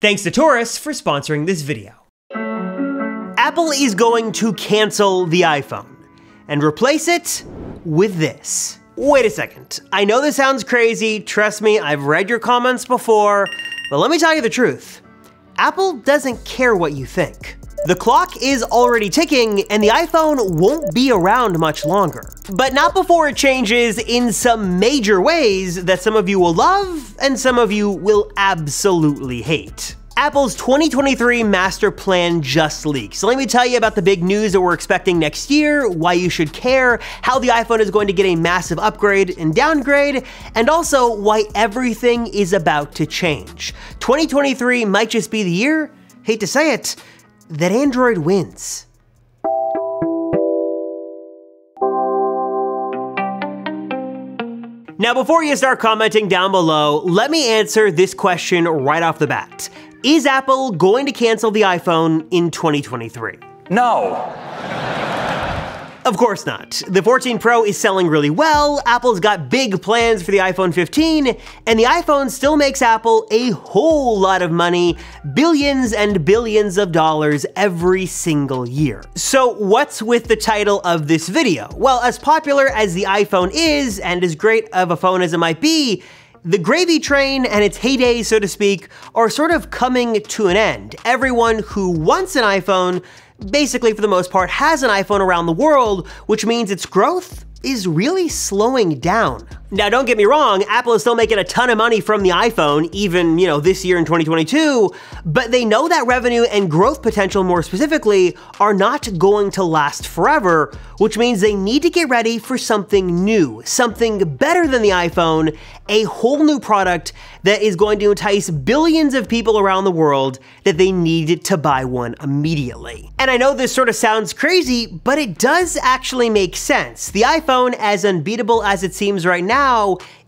Thanks to Taurus for sponsoring this video. Apple is going to cancel the iPhone and replace it with this. Wait a second. I know this sounds crazy. Trust me, I've read your comments before, but let me tell you the truth. Apple doesn't care what you think. The clock is already ticking, and the iPhone won't be around much longer. But not before it changes in some major ways that some of you will love and some of you will absolutely hate. Apple's 2023 master plan just leaked. So let me tell you about the big news that we're expecting next year, why you should care, how the iPhone is going to get a massive upgrade and downgrade, and also why everything is about to change. 2023 might just be the year, hate to say it, that Android wins. Now, before you start commenting down below, let me answer this question right off the bat. Is Apple going to cancel the iPhone in 2023? No. Of course not. The 14 Pro is selling really well, Apple's got big plans for the iPhone 15, and the iPhone still makes Apple a whole lot of money, billions and billions of dollars every single year. So what's with the title of this video? Well, as popular as the iPhone is, and as great of a phone as it might be, the gravy train and its heyday, so to speak, are sort of coming to an end. Everyone who wants an iPhone, basically for the most part, has an iPhone around the world, which means its growth is really slowing down. Now, don't get me wrong, Apple is still making a ton of money from the iPhone, even, this year in 2022, but they know that revenue and growth potential, more specifically, are not going to last forever, which means they need to get ready for something new, something better than the iPhone, a whole new product that is going to entice billions of people around the world that they need to buy one immediately. And I know this sort of sounds crazy, but it does actually make sense. The iPhone, as unbeatable as it seems right now,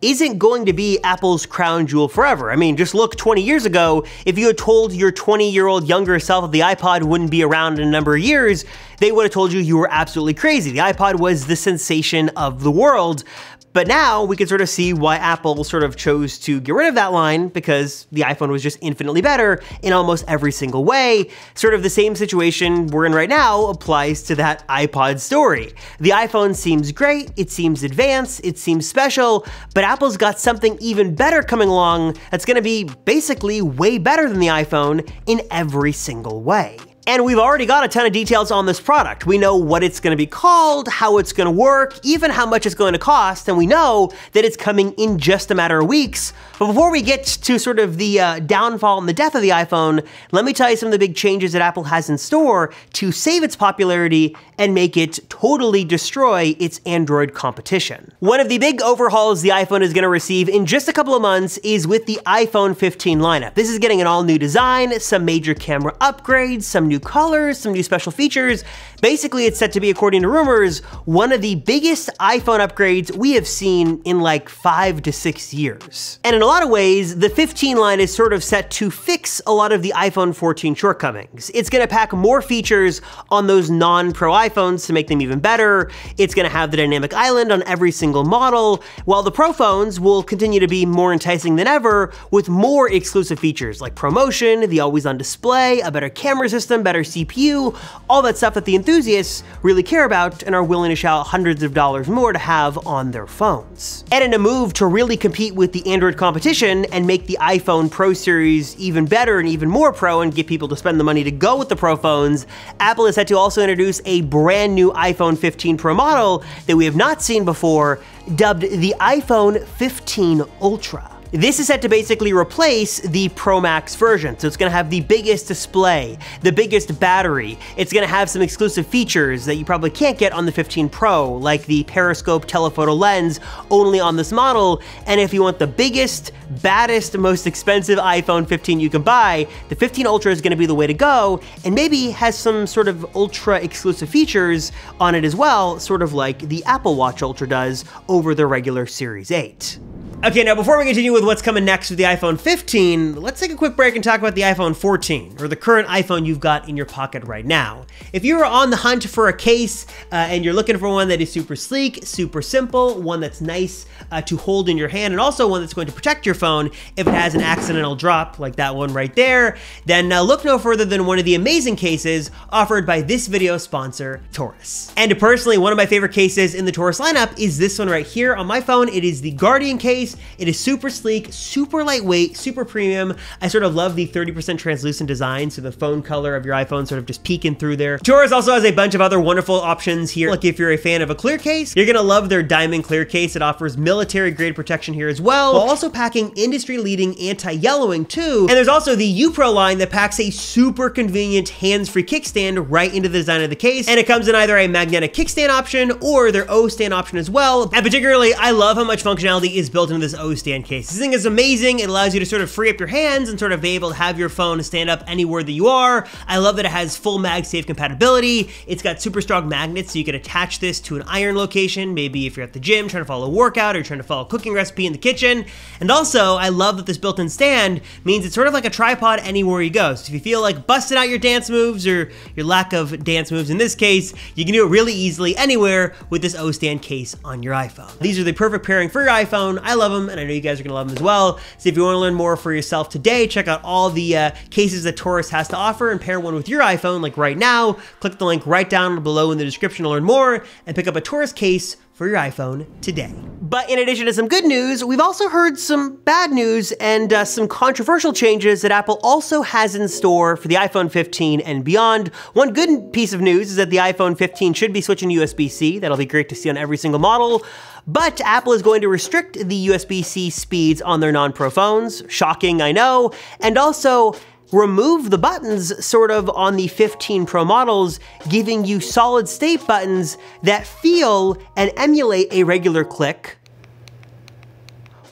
isn't going to be Apple's crown jewel forever. I mean, just look 20 years ago, if you had told your 20-year-old younger self that the iPod wouldn't be around in a number of years, they would have told you were absolutely crazy. The iPod was the sensation of the world. But now we can sort of see why Apple sort of chose to get rid of that line, because the iPhone was just infinitely better in almost every single way. Sort of the same situation we're in right now applies to that iPod story. The iPhone seems great, it seems advanced, it seems special, but Apple's got something even better coming along that's gonna be basically way better than the iPhone in every single way. And we've already got a ton of details on this product. We know what it's gonna be called, how it's gonna work, even how much it's going to cost, and we know that it's coming in just a matter of weeks. But before we get to sort of the downfall and the death of the iPhone, let me tell you some of the big changes that Apple has in store to save its popularity and make it totally destroy its Android competition. One of the big overhauls the iPhone is gonna receive in just a couple of months is with the iPhone 15 lineup. This is getting an all-new design, some major camera upgrades, some new colors, some new special features. Basically, it's set to be, according to rumors, one of the biggest iPhone upgrades we have seen in like 5 to 6 years. And in a lot of ways, the 15 line is sort of set to fix a lot of the iPhone 14 shortcomings. It's gonna pack more features on those non-Pro iPhones to make them even better. It's gonna have the dynamic island on every single model, while the Pro phones will continue to be more enticing than ever with more exclusive features like ProMotion, the always-on display, a better camera system, better CPU, all that stuff that the enthusiasts really care about and are willing to shell out hundreds of dollars more to have on their phones. And in a move to really compete with the Android competition and make the iPhone Pro series even better and even more pro and get people to spend the money to go with the Pro phones, Apple is set to also introduce a brand new iPhone 15 Pro model that we have not seen before, dubbed the iPhone 15 Ultra. This is set to basically replace the Pro Max version, so it's gonna have the biggest display, the biggest battery, it's gonna have some exclusive features that you probably can't get on the 15 Pro, like the periscope telephoto lens only on this model, and if you want the biggest, baddest, most expensive iPhone 15 you can buy, the 15 Ultra is gonna be the way to go, and maybe has some sort of Ultra exclusive features on it as well, sort of like the Apple Watch Ultra does over the regular Series 8. Okay, now before we continue with what's coming next with the iPhone 15, let's take a quick break and talk about the iPhone 14, or the current iPhone you've got in your pocket right now. If you are on the hunt for a case and you're looking for one that is super sleek, super simple, one that's nice to hold in your hand, and also one that's going to protect your phone if it has an accidental drop like that one right there, then look no further than one of the amazing cases offered by this video sponsor, Taurus. And personally, one of my favorite cases in the Taurus lineup is this one right here on my phone. It is the Guardian case. It is super sleek, super lightweight, super premium. I sort of love the 30% translucent design, so the phone color of your iPhone sort of just peeking through there. Taurus also has a bunch of other wonderful options here. Like if you're a fan of a clear case, you're gonna love their Diamond Clear case. It offers military grade protection here as well, while also packing industry leading anti-yellowing too. And there's also the U Pro line that packs a super convenient hands-free kickstand right into the design of the case. And it comes in either a magnetic kickstand option or their O stand option as well. And particularly, I love how much functionality is built into this O stand case. This thing is amazing. It allows you to sort of free up your hands and sort of be able to have your phone stand up anywhere that you are. I love that it has full MagSafe compatibility. It's got super strong magnets, so you can attach this to an iron location, maybe if you're at the gym trying to follow a workout or trying to follow a cooking recipe in the kitchen. And also, I love that this built-in stand means it's sort of like a tripod anywhere you go. So if you feel like busting out your dance moves or your lack of dance moves in this case, you can do it really easily anywhere with this O stand case on your iPhone. These are the perfect pairing for your iPhone. I love them, and I know you guys are gonna love them as well. So if you wanna learn more for yourself today, check out all the cases that Taurus has to offer and pair one with your iPhone like right now. Click the link right down below in the description to learn more and pick up a Taurus case for your iPhone today. But in addition to some good news, we've also heard some bad news and some controversial changes that Apple also has in store for the iPhone 15 and beyond. One good piece of news is that the iPhone 15 should be switching to USB-C. That'll be great to see on every single model. But Apple is going to restrict the USB-C speeds on their non-Pro phones. Shocking, I know. And also remove the buttons sort of on the 15 Pro models, giving you solid state buttons that feel and emulate a regular click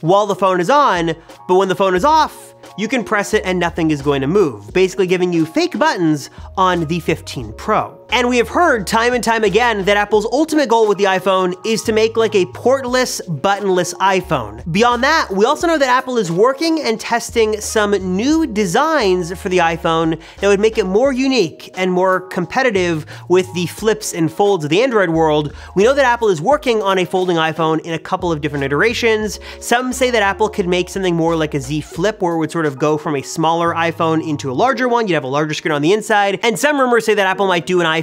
while the phone is on, but when the phone is off, you can press it and nothing is going to move, basically giving you fake buttons on the 15 Pro. And we have heard time and time again that Apple's ultimate goal with the iPhone is to make like a portless, buttonless iPhone. Beyond that, we also know that Apple is working and testing some new designs for the iPhone that would make it more unique and more competitive with the flips and folds of the Android world. We know that Apple is working on a folding iPhone in a couple of different iterations. Some say that Apple could make something more like a Z Flip, where it would sort of go from a smaller iPhone into a larger one. You'd have a larger screen on the inside. And some rumors say that Apple might do an iPhone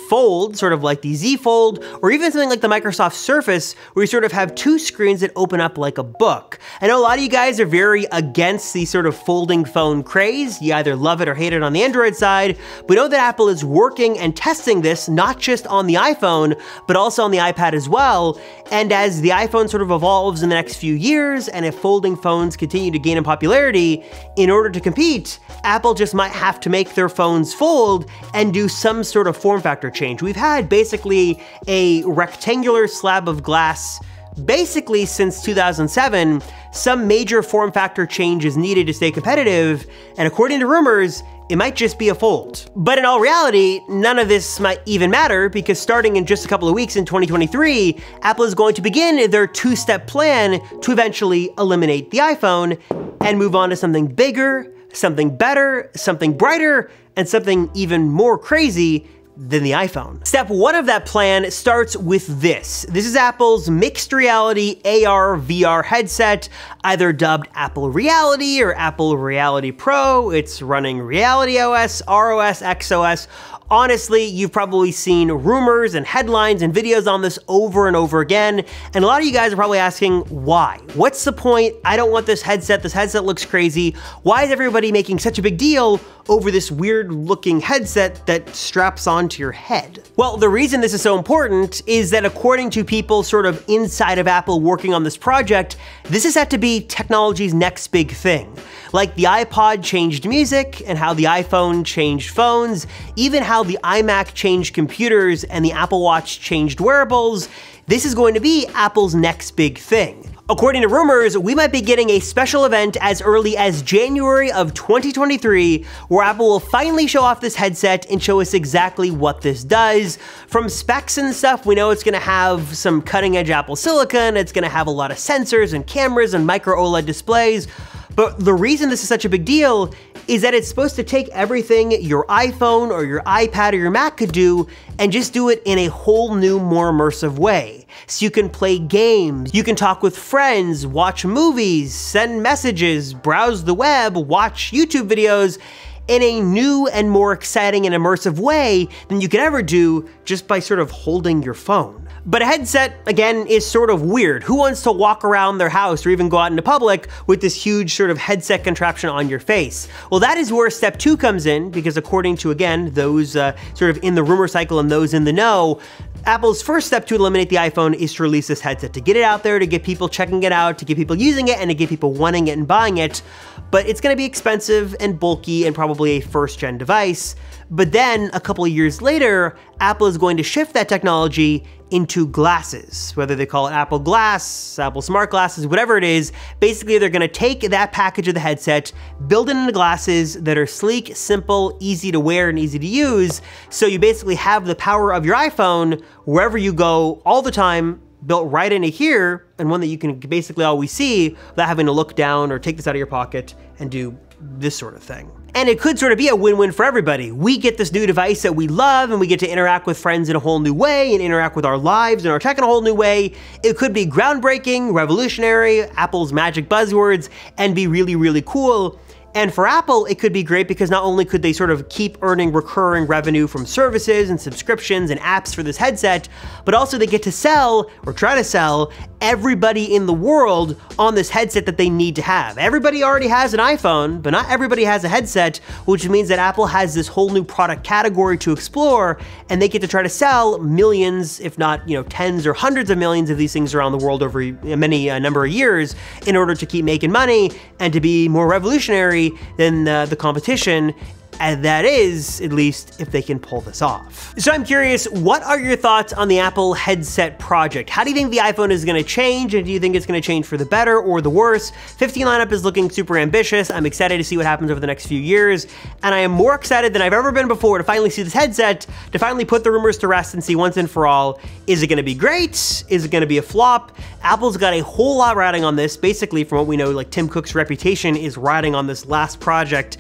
Fold, sort of like the Z Fold, or even something like the Microsoft Surface, where you sort of have two screens that open up like a book. I know a lot of you guys are very against the sort of folding phone craze. You either love it or hate it on the Android side. We know that Apple is working and testing this, not just on the iPhone, but also on the iPad as well. And as the iPhone sort of evolves in the next few years, and if folding phones continue to gain in popularity, in order to compete, Apple just might have to make their phones fold and do some sort of form factor change. We've had basically a rectangular slab of glass basically since 2007. Some major form factor change is needed to stay competitive, and according to rumors, it might just be a fold. But in all reality, none of this might even matter, because starting in just a couple of weeks in 2023, Apple is going to begin their two-step plan to eventually eliminate the iPhone and move on to something bigger, something better, something brighter, and something even more crazy than the iPhone. Step one of that plan starts with this. This is Apple's mixed reality AR VR headset, either dubbed Apple Reality or Apple Reality Pro. It's running Reality OS, ROS, XOS. Honestly, you've probably seen rumors and headlines and videos on this over and over again, and a lot of you guys are probably asking, why? What's the point? I don't want this headset. This headset looks crazy. Why is everybody making such a big deal over this weird looking headset that straps onto your head? Well, the reason this is so important is that according to people sort of inside of Apple working on this project, this is set to be technology's next big thing. Like the iPod changed music and how the iPhone changed phones, even how the iMac changed computers and the Apple Watch changed wearables, this is going to be Apple's next big thing. According to rumors, we might be getting a special event as early as January of 2023, where Apple will finally show off this headset and show us exactly what this does. From specs and stuff, we know it's gonna have some cutting-edge Apple silicon, it's gonna have a lot of sensors and cameras and micro OLED displays. But the reason this is such a big deal is that it's supposed to take everything your iPhone or your iPad or your Mac could do and just do it in a whole new, more immersive way. So you can play games, you can talk with friends, watch movies, send messages, browse the web, watch YouTube videos in a new and more exciting and immersive way than you could ever do just by sort of holding your phone. But a headset, again, is sort of weird. Who wants to walk around their house or even go out into public with this huge sort of headset contraption on your face? Well, that is where step 2 comes in, because according to, again, those sort of in the rumor cycle and those in the know, Apple's first step to eliminate the iPhone is to release this headset, to get it out there, to get people checking it out, to get people using it, and to get people wanting it and buying it. But it's gonna be expensive and bulky and probably a first-gen device. But then, a couple of years later, Apple is going to shift that technology into glasses, whether they call it Apple Glass, Apple Smart Glasses, whatever it is. Basically, they're gonna take that package of the headset, build it into glasses that are sleek, simple, easy to wear, and easy to use. So you basically have the power of your iPhone wherever you go all the time, built right into here, and one that you can basically always see without having to look down or take this out of your pocket and do this sort of thing. And it could sort of be a win-win for everybody. We get this new device that we love, and we get to interact with friends in a whole new way and interact with our lives and our tech in a whole new way. It could be groundbreaking, revolutionary, Apple's magic buzzwords, and be really, really cool. And for Apple, it could be great because not only could they sort of keep earning recurring revenue from services and subscriptions and apps for this headset, but also they get to sell, or try to sell, everybody in the world on this headset that they need to have. Everybody already has an iPhone, but not everybody has a headset, which means that Apple has this whole new product category to explore, and they get to try to sell millions, if not, tens or hundreds of millions of these things around the world over many number of years in order to keep making money and to be more revolutionary than the competition, and that is, at least, if they can pull this off. So I'm curious, what are your thoughts on the Apple headset project? How do you think the iPhone is gonna change, and do you think it's gonna change for the better or the worse? 15 lineup is looking super ambitious. I'm excited to see what happens over the next few years, and I am more excited than I've ever been before to finally see this headset, to finally put the rumors to rest and see once and for all, is it gonna be great? Is it gonna be a flop? Apple's got a whole lot riding on this. Basically, from what we know, like Tim Cook's reputation is riding on this last project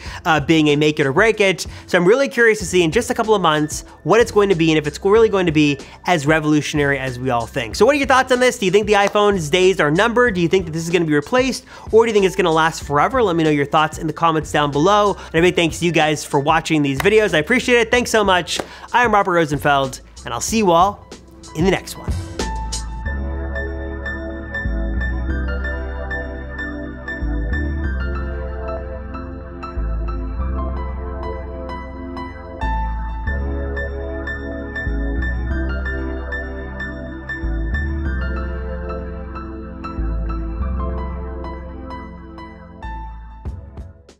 being a make it or break it. So I'm really curious to see in just a couple of months what it's going to be and if it's really going to be as revolutionary as we all think. So what are your thoughts on this? Do you think the iPhone's days are numbered? Do you think that this is going to be replaced, or do you think it's going to last forever? Let me know your thoughts in the comments down below. And a big thanks to you guys for watching these videos. I appreciate it. Thanks so much. I am Robert Rosenfeld, and I'll see you all in the next one.